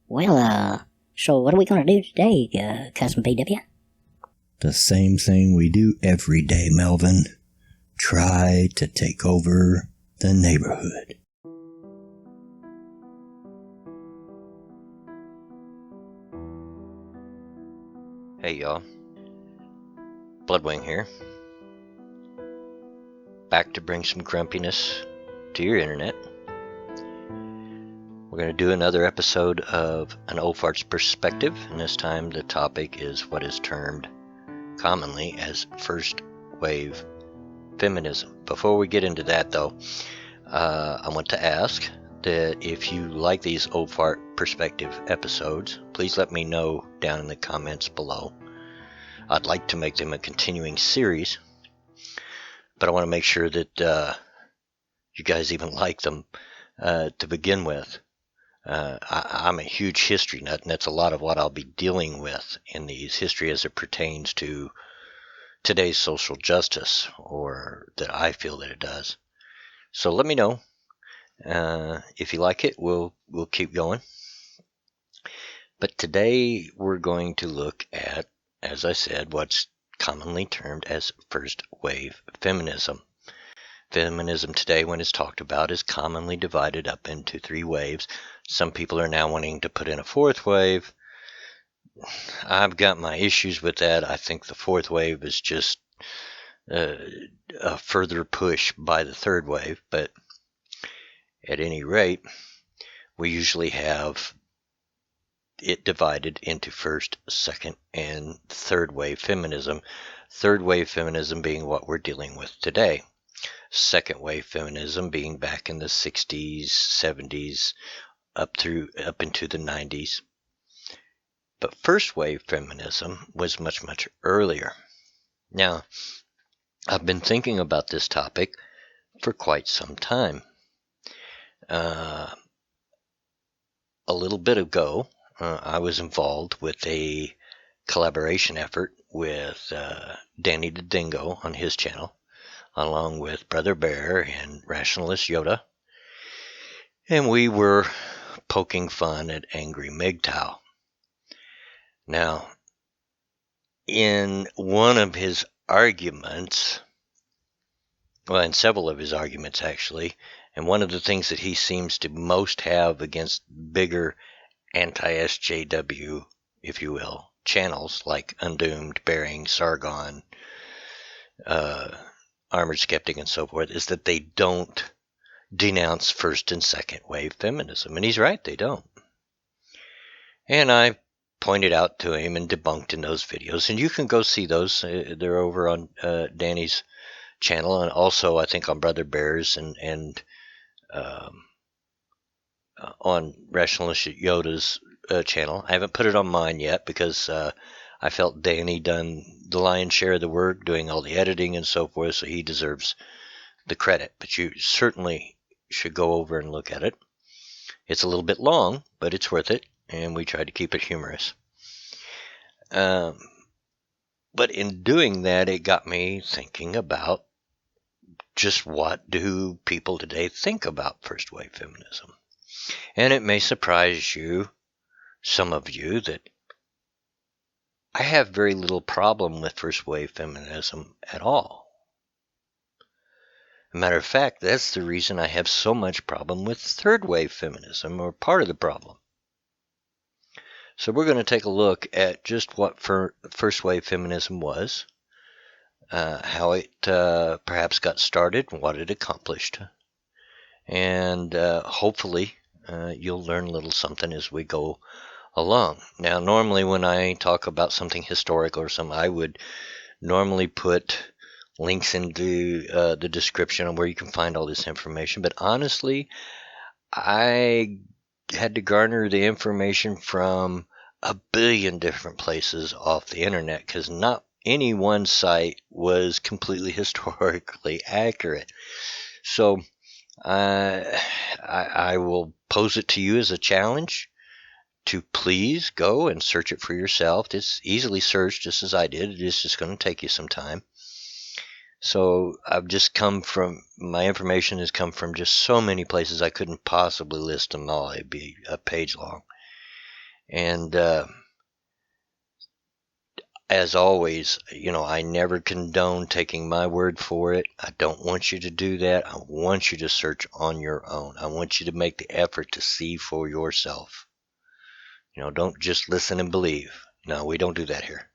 Well, so what are we gonna do today, Cousin PW? The same thing we do every day, Melvin. Try to take over the neighborhood. Hey y'all, Bloodwing here. Back to bring some grumpiness to your internet. We're going to do another episode of An Old Fart's Perspective, and this time the topic is what is termed commonly as first wave feminism. Before we get into that though, I want to ask that if you like these Old Fart Perspective episodes, please let me know down in the comments below. I'd like to make them a continuing series, but I want to make sure that you guys even like them to begin with. I'm a huge history nut, and that's a lot of what I'll be dealing with in these, history as it pertains to today's social justice, or that I feel that it does. So let me know if you like it. We'll keep going. But today we're going to look at, as I said, what's commonly termed as first wave feminism. Feminism today, when it's talked about, is commonly divided up into three waves. Some people are now wanting to put in a fourth wave. I've got my issues with that. I think the fourth wave is just a further push by the third wave. But at any rate, we usually have it divided into first, second, and third wave feminism. Third wave feminism being what we're dealing with today. Second wave feminism being back in the 60s, 70s, up into the 90s. But first wave feminism was much, much earlier. Now, I've been thinking about this topic for quite some time. A little bit ago, I was involved with a collaboration effort with Danny the Dingo on his channel, along with Brother Bear and Rationalist Yoda. And we were poking fun at Angry MGTOW. Now, in one of his arguments, well, in several of his arguments actually, and one of the things that he seems to most have against bigger anti-SJW, if you will, channels like Undoomed, Bearing, Sargon, Armored Skeptic, and so forth, is that they don't denounce first and second wave feminism. And he's right, they don't. And I pointed out to him and debunked in those videos, and you can go see those. They're over on Danny's channel, and also I think on Brother Bear's and on Rationalist Yoda's channel. I haven't put it on mine yet because I felt Danny done the lion's share of the work, doing all the editing and so forth, so he deserves the credit. But you certainly should go over and look at it. It's a little bit long, but it's worth it, and we tried to keep it humorous. But in doing that, it got me thinking about just what do people today think about first wave feminism. And it may surprise you, some of you, that I have very little problem with first wave feminism at all. As a matter of fact, that's the reason I have so much problem with third wave feminism, or part of the problem. So we're going to take a look at just what first wave feminism was, how it perhaps got started, and what it accomplished. And hopefully you'll learn a little something as we go along. Now, normally when I talk about something historical or something, I would normally put links into the description on where you can find all this information. But honestly, I had to garner the information from a billion different places off the internet, because not any one site was completely historically accurate. So I will pose it to you as a challenge to please go and search it for yourself. It's easily searched, just as I did. It is just going to take you some time. So my information has come from just so many places I couldn't possibly list them all. It'd be a page long. And as always, I never condone taking my word for it. I don't want you to do that. I want you to search on your own. I want you to make the effort to see for yourself. Don't just listen and believe. No, we don't do that here.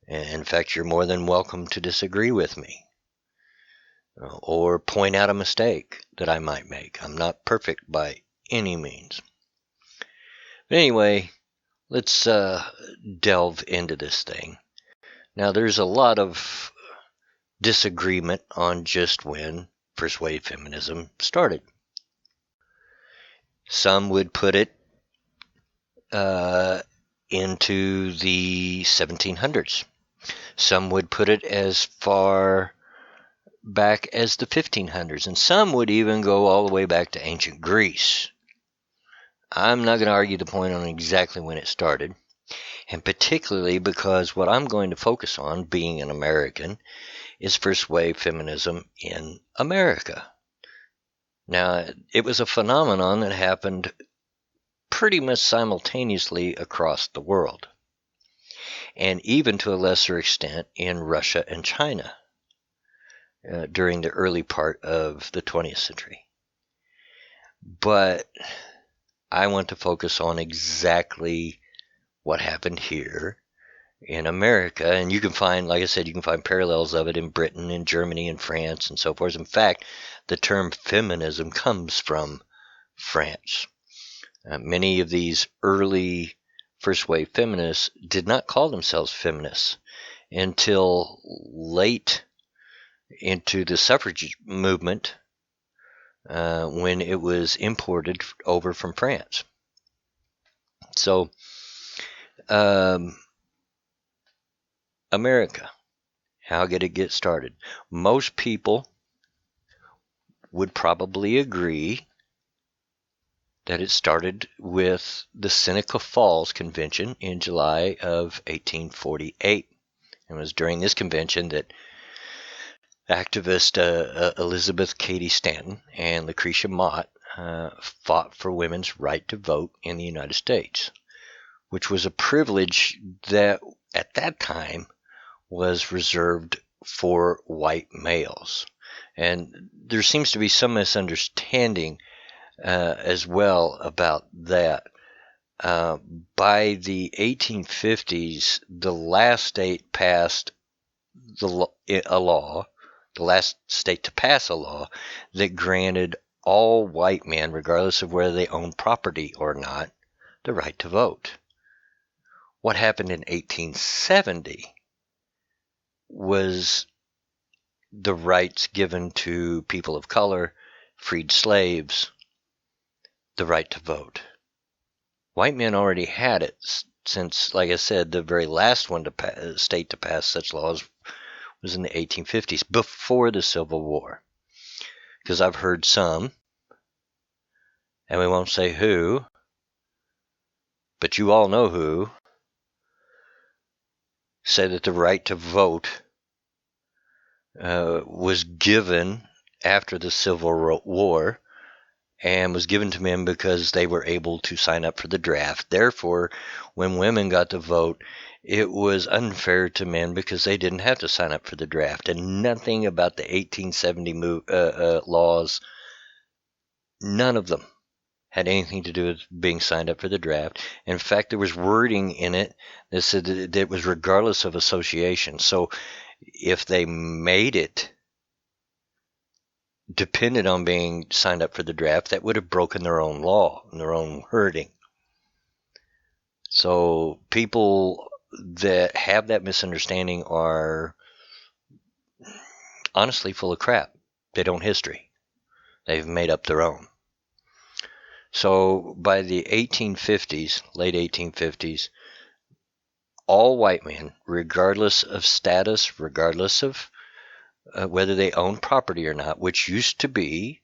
In fact, you're more than welcome to disagree with me or point out a mistake that I might make. I'm not perfect by any means. But anyway, let's delve into this thing. Now, there's a lot of disagreement on just when first wave feminism started. Some would put it into the 1700s. Some would put it as far back as the 1500s, and some would even go all the way back to ancient Greece. I'm not going to argue the point on exactly when it started, and particularly because what I'm going to focus on, being an American, is first wave feminism in America. Now, it was a phenomenon that happened pretty much simultaneously across the world, and even to a lesser extent in Russia and China during the early part of the 20th century. But I want to focus on exactly what happened here in America. And you can find, like I said, you can find parallels of it in Britain and Germany and France and so forth. In fact, the term feminism comes from France. Many of these early first wave feminists did not call themselves feminists until late into the suffrage movement when it was imported over from France. So, America, how did it get started? Most people would probably agree that it started with the Seneca Falls Convention in July of 1848. It was during this convention that activist Elizabeth Cady Stanton and Lucretia Mott fought for women's right to vote in the United States, which was a privilege that at that time was reserved for white males. And there seems to be some misunderstanding as well about that. By the 1850s, the last state passed the last state to pass a law that granted all white men, regardless of whether they owned property or not, the right to vote. What happened in 1870 was the rights given to people of color, freed slaves, the right to vote. White men already had it since, like I said, the very last state to pass such laws was in the 1850s, before the Civil War. Because I've heard some, and we won't say who, but you all know who, say that the right to vote was given after the Civil War and was given to men because they were able to sign up for the draft. Therefore, when women got to vote, it was unfair to men because they didn't have to sign up for the draft. And nothing about the 1870 laws, none of them had anything to do with being signed up for the draft. In fact, there was wording in it that said that it was regardless of association. So if they made it depended on being signed up for the draft, that would have broken their own law and their own wording. So people that have that misunderstanding are honestly full of crap. They don't history. They've made up their own. So by the 1850s, late 1850s, all white men, regardless of status, regardless of whether they own property or not, which used to be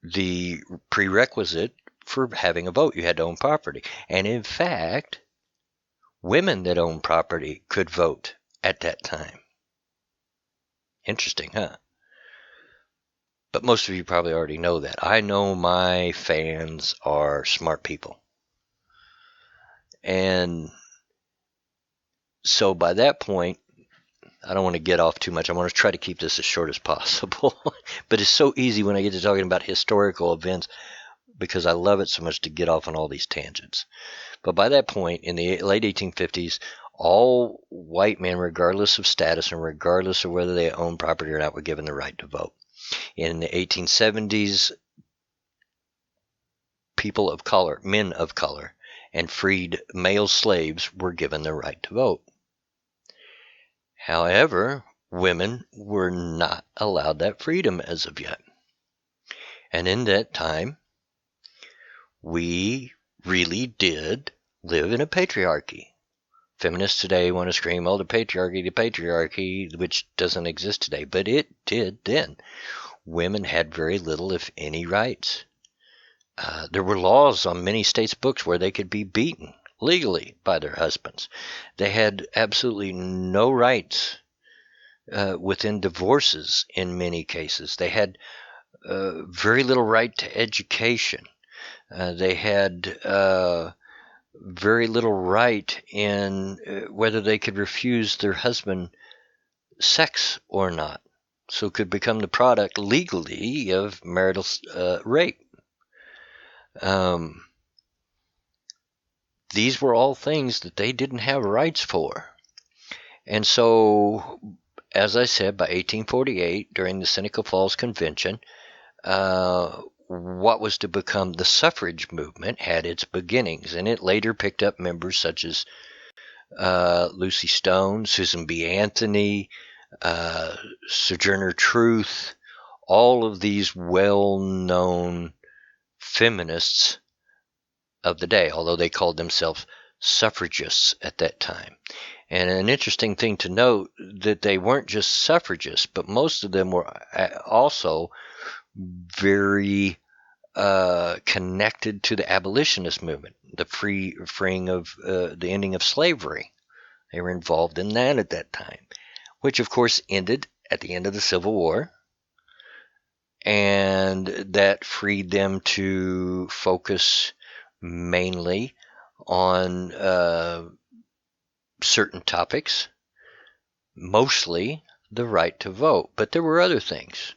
the prerequisite for having a vote. You had to own property. And in fact, women that owned property could vote at that time. Interesting, huh? but most of you probably already know that. I know my fans are smart people. And so by that point, I don't want to get off too much. I want to try to keep this as short as possible. But it's so easy when I get to talking about historical events because I love it so much to get off on all these tangents. But by that point, in the late 1850s, all white men, regardless of status and regardless of whether they owned property or not, were given the right to vote. In the 1870s, people of color, men of color, and freed male slaves were given the right to vote. However, women were not allowed that freedom as of yet. And in that time, we really did live in a patriarchy. Feminists today want to scream, oh, the patriarchy, which doesn't exist today. But it did then. Women had very little, if any, rights. There were laws on many states' books where they could be beaten legally by their husbands. They had absolutely no rights within divorces in many cases. They had very little right to education. They had very little right in whether they could refuse their husband sex or not. So could become the product legally of marital rape. These were all things that they didn't have rights for. And so, as I said, by 1848, during the Seneca Falls Convention, what was to become the suffrage movement had its beginnings, and it later picked up members such as Lucy Stone, Susan B. Anthony, Sojourner Truth, all of these well-known feminists of the day, although they called themselves suffragists at that time. And an interesting thing to note that they weren't just suffragists, but most of them were also very connected to the abolitionist movement, the freeing of the ending of slavery. They were involved in that at that time, which of course ended at the end of the Civil War. And that freed them to focus mainly on certain topics, mostly the right to vote. But there were other things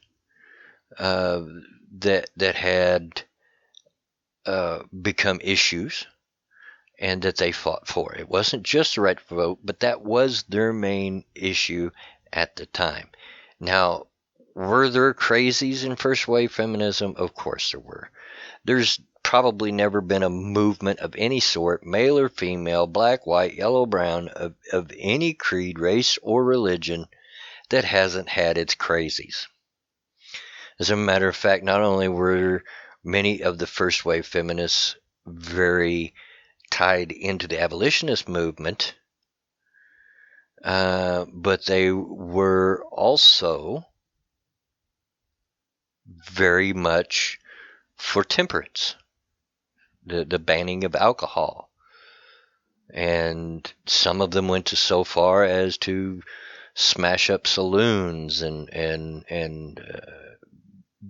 that had become issues and that they fought for. It wasn't just the right to vote, but that was their main issue at the time. Now, were there crazies in first wave feminism? Of course there were. There's probably never been a movement of any sort, male or female, black, white, yellow, brown, of any creed, race, or religion that hasn't had its crazies. As a matter of fact, not only were many of the first wave feminists very tied into the abolitionist movement, but they were also very much for temperance, the banning of alcohol. And some of them went to so far as to smash up saloons and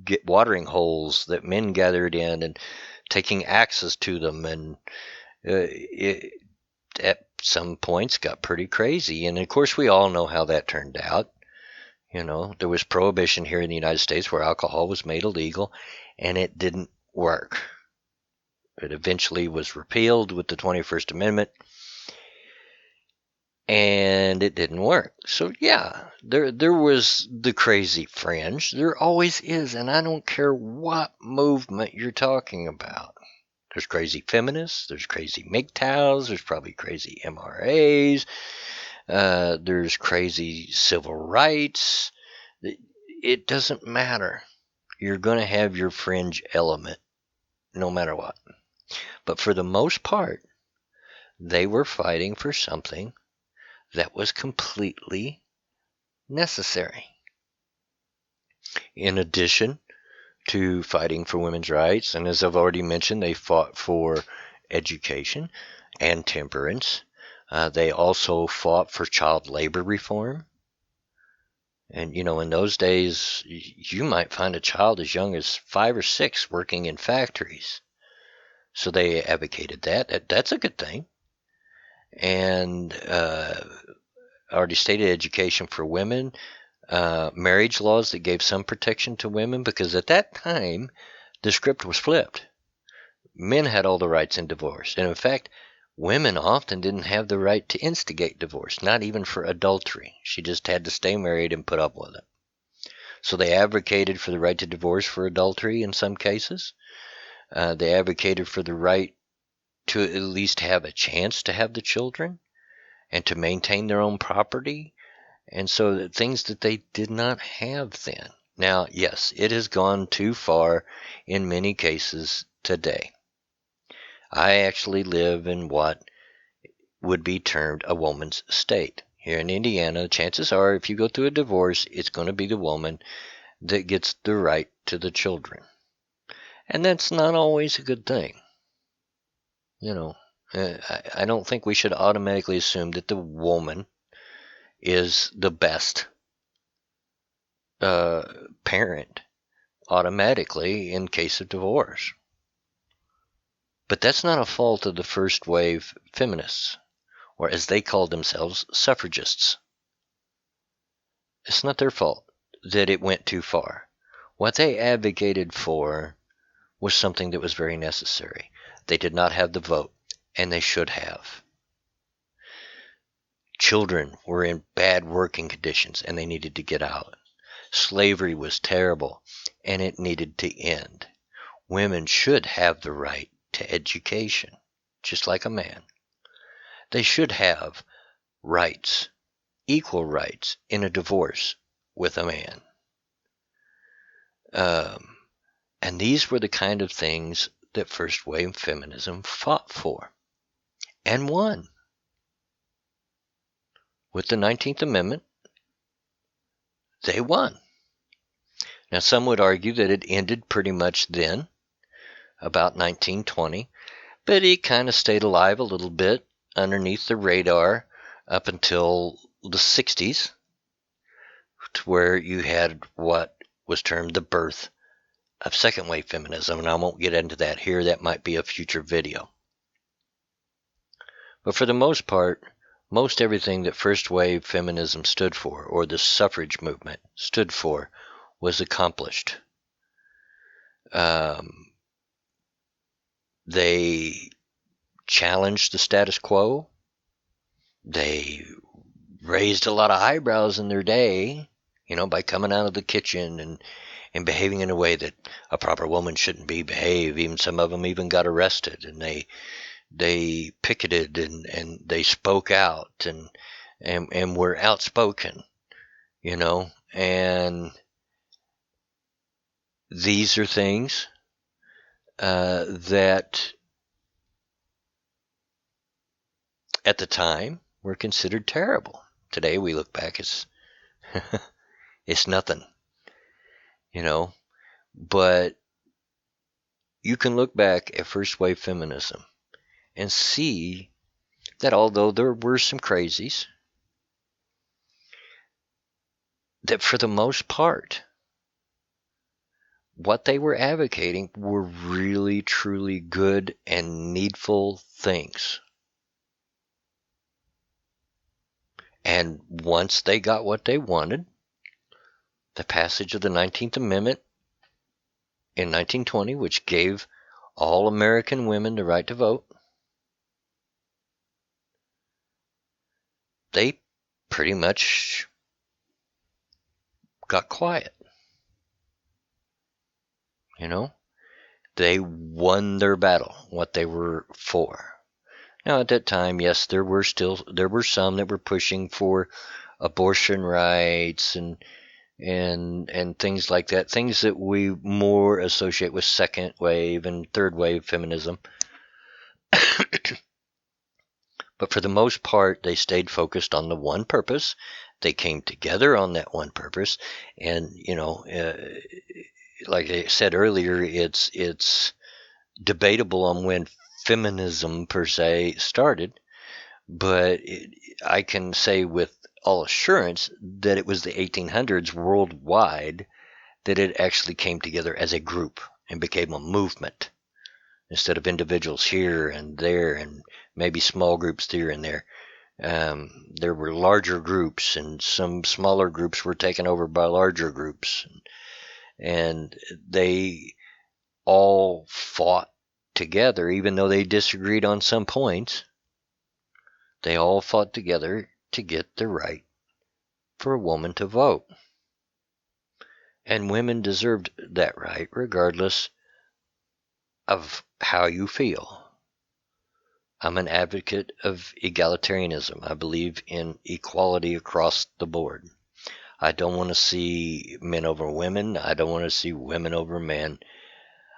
get watering holes that men gathered in and taking axes to them. And it at some points got pretty crazy. And of course we all know how that turned out. You know, there was prohibition here in the United States where alcohol was made illegal, and it didn't work. It eventually was repealed with the 21st Amendment, and it didn't work. So yeah, there was the crazy fringe. There always is, and I don't care what movement you're talking about. There's crazy feminists, there's crazy MGTOWs, there's probably crazy MRAs, there's crazy civil rights. It doesn't matter. You're going to have your fringe element, no matter what. But for the most part, they were fighting for something that was completely necessary. In addition to fighting for women's rights, and as I've already mentioned, they fought for education and temperance. They also fought for child labor reform. And, in those days, you might find a child as young as 5 or 6 working in factories. So they advocated that's a good thing. And already stated education for women, marriage laws that gave some protection to women, because at that time, the script was flipped. Men had all the rights in divorce. And in fact, women often didn't have the right to instigate divorce, not even for adultery. She just had to stay married and put up with it. So they advocated for the right to divorce for adultery in some cases. They advocated for the right to at least have a chance to have the children and to maintain their own property. And so things that they did not have then. Now, yes, it has gone too far in many cases today. I actually live in what would be termed a woman's state. Here in Indiana, chances are if you go through a divorce, it's going to be the woman that gets the right to the children. And that's not always a good thing. I don't think we should automatically assume that the woman is the best parent automatically in case of divorce. But that's not a fault of the first wave feminists, or as they called themselves, suffragists. It's not their fault that it went too far. What they advocated for was something that was very necessary. They did not have the vote, and they should have. Children were in bad working conditions, and they needed to get out. Slavery was terrible, and it needed to end. Women should have the right to education, just like a man. They should have rights, equal rights, in a divorce with a man. And these were the kind of things that first wave feminism fought for and won. With the 19th Amendment, they won. Now, some would argue that it ended pretty much then, about 1920, but it kind of stayed alive a little bit underneath the radar up until the 60s, to where you had what was termed the birth of second wave feminism, and I won't get into that here. That might be a future video. But for the most part, most everything that first wave feminism stood for, or the suffrage movement stood for, was accomplished. They challenged the status quo. They raised a lot of eyebrows in their day, by coming out of the kitchen and behaving in a way that a proper woman shouldn't behave. Even some of them even got arrested, and they picketed and they spoke out and were outspoken, and these are things that at the time were considered terrible. Today we look back as it's nothing, but you can look back at first wave feminism and see that although there were some crazies, that for the most part, what they were advocating were really, truly good and needful things. And once they got what they wanted, the passage of the 19th Amendment in 1920, which gave all American women the right to vote, they pretty much got quiet. They won their battle, what they were for. Now, at that time, yes, there were some that were pushing for abortion rights and things like that, things that we more associate with second wave and third wave feminism. But for the most part, they stayed focused on the one purpose. They came together on that one purpose, and like I said earlier, it's debatable on when feminism per se started, but I can say with all assurance that it was the 1800s worldwide that it actually came together as a group and became a movement instead of individuals here and there and maybe small groups here and there. There were larger groups, and some smaller groups were taken over by larger groups, and they all fought together, even though they disagreed on some points. They all fought together to get the right for a woman to vote. And women deserved that right regardless of how you feel. I'm an advocate of egalitarianism. I believe in equality across the board. I don't want to see men over women. I don't want to see women over men.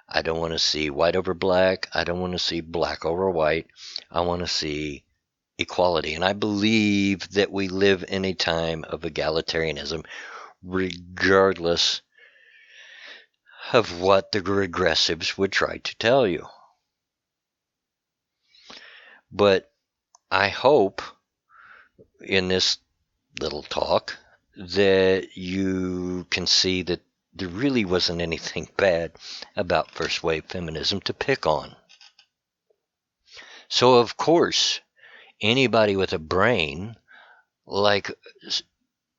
I don't want to see white over black. I don't want to see black over white. I want to see equality. And I believe that we live in a time of egalitarianism, regardless of what the regressives would try to tell you. But I hope in this little talk that you can see that there really wasn't anything bad about first wave feminism to pick on. So of course, anybody with a brain, like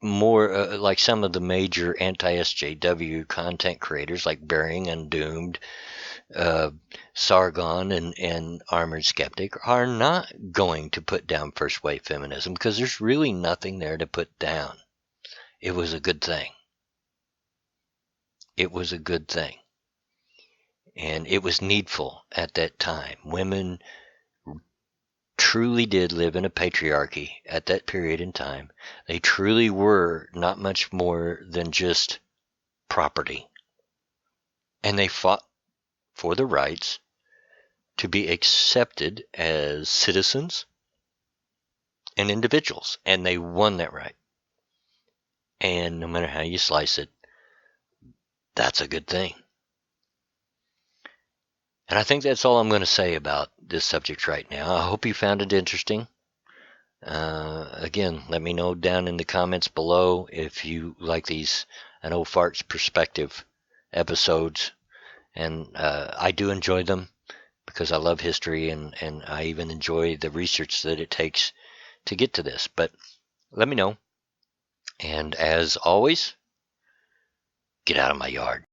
like some of the major anti-SJW content creators like Bearing and Doomed, Sargon and Armored Skeptic, are not going to put down first wave feminism because there's really nothing there to put down. It was a good thing. It was a good thing. And it was needful at that time. Women truly did live in a patriarchy at that period in time. They truly were not much more than just property. And they fought for the rights to be accepted as citizens and individuals. And they won that right. And no matter how you slice it, that's a good thing. And I think that's all I'm going to say about this subject right now. I hope you found it interesting. Again, let me know down in the comments below if you like these an old fart's perspective episodes. And I do enjoy them because I love history, and I even enjoy the research that it takes to get to this. But let me know. And as always, get out of my yard.